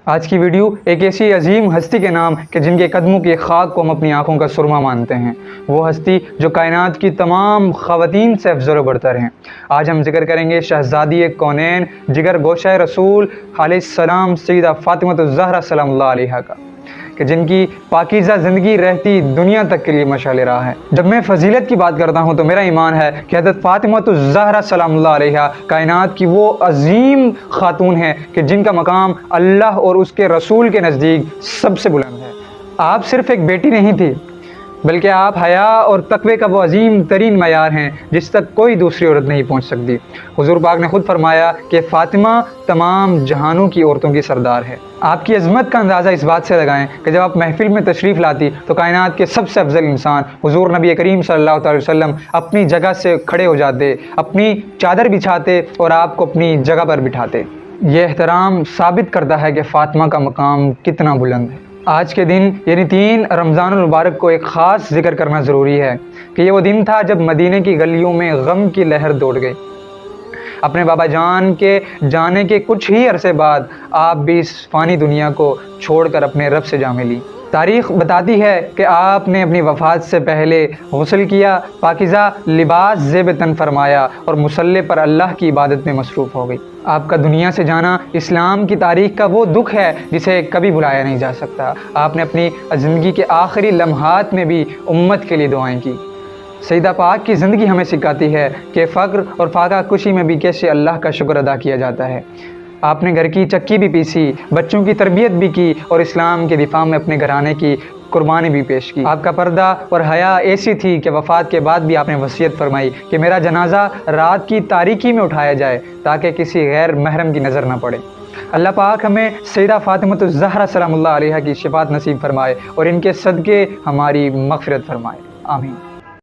آج کی ویڈیو ایک ایسی عظیم ہستی کے نام کہ جن کے قدموں کی خاک کو ہم اپنی آنکھوں کا سرما مانتے ہیں، وہ ہستی جو کائنات کی تمام خواتین سے افضل و برتر ہیں۔ آج ہم ذکر کریں گے شہزادی کونین، جگر گوشہ رسول علیہ السلام سیدہ فاطمہ الزہرا سلام اللہ علیہا کا، کہ جن کی پاکیزہ زندگی رہتی دنیا تک کے لیے مشعل راہ ہے۔ جب میں فضیلت کی بات کرتا ہوں تو میرا ایمان ہے کہ حضرت فاطمہ الزہرا سلام اللہ علیہا کائنات کی وہ عظیم خاتون ہے کہ جن کا مقام اللہ اور اس کے رسول کے نزدیک سب سے بلند ہے۔ آپ صرف ایک بیٹی نہیں تھی، بلکہ آپ حیا اور تقوی کا وہ عظیم ترین معیار ہیں جس تک کوئی دوسری عورت نہیں پہنچ سکتی۔ حضور پاک نے خود فرمایا کہ فاطمہ تمام جہانوں کی عورتوں کی سردار ہے۔ آپ کی عظمت کا اندازہ اس بات سے لگائیں کہ جب آپ محفل میں تشریف لاتی تو کائنات کے سب سے افضل انسان حضور نبی کریم صلی اللہ علیہ وسلم اپنی جگہ سے کھڑے ہو جاتے، اپنی چادر بچھاتے اور آپ کو اپنی جگہ پر بٹھاتے۔ یہ احترام ثابت کرتا ہے کہ فاطمہ کا مقام کتنا بلند ہے۔ آج کے دن یعنی 3 رمضان المبارک کو ایک خاص ذکر کرنا ضروری ہے کہ یہ وہ دن تھا جب مدینہ کی گلیوں میں غم کی لہر دوڑ گئی۔ اپنے بابا جان کے جانے کے کچھ ہی عرصے بعد آپ بھی اس فانی دنیا کو چھوڑ کر اپنے رب سے جا ملی۔ تاریخ بتاتی ہے کہ آپ نے اپنی وفات سے پہلے غسل کیا، پاکیزہ لباس زیب تن فرمایا اور مصلی پر اللہ کی عبادت میں مصروف ہو گئی۔ آپ کا دنیا سے جانا اسلام کی تاریخ کا وہ دکھ ہے جسے کبھی بھلایا نہیں جا سکتا۔ آپ نے اپنی زندگی کے آخری لمحات میں بھی امت کے لیے دعائیں کی۔ سیدہ پاک کی زندگی ہمیں سکھاتی ہے کہ فقر اور فاقہ کشی میں بھی کیسے اللہ کا شکر ادا کیا جاتا ہے۔ آپ نے گھر کی چکی بھی پیسی، بچوں کی تربیت بھی کی اور اسلام کے دفاع میں اپنے گھرانے کی قربانی بھی پیش کی۔ آپ کا پردہ اور حیا ایسی تھی کہ وفات کے بعد بھی آپ نے وصیت فرمائی کہ میرا جنازہ رات کی تاریکی میں اٹھایا جائے تاکہ کسی غیر محرم کی نظر نہ پڑے۔ اللہ پاک ہمیں سیدہ فاطمہ الزہرا سلام اللہ علیہا کی شفاعت نصیب فرمائے اور ان کے صدقے ہماری مغفرت فرمائے، آمین۔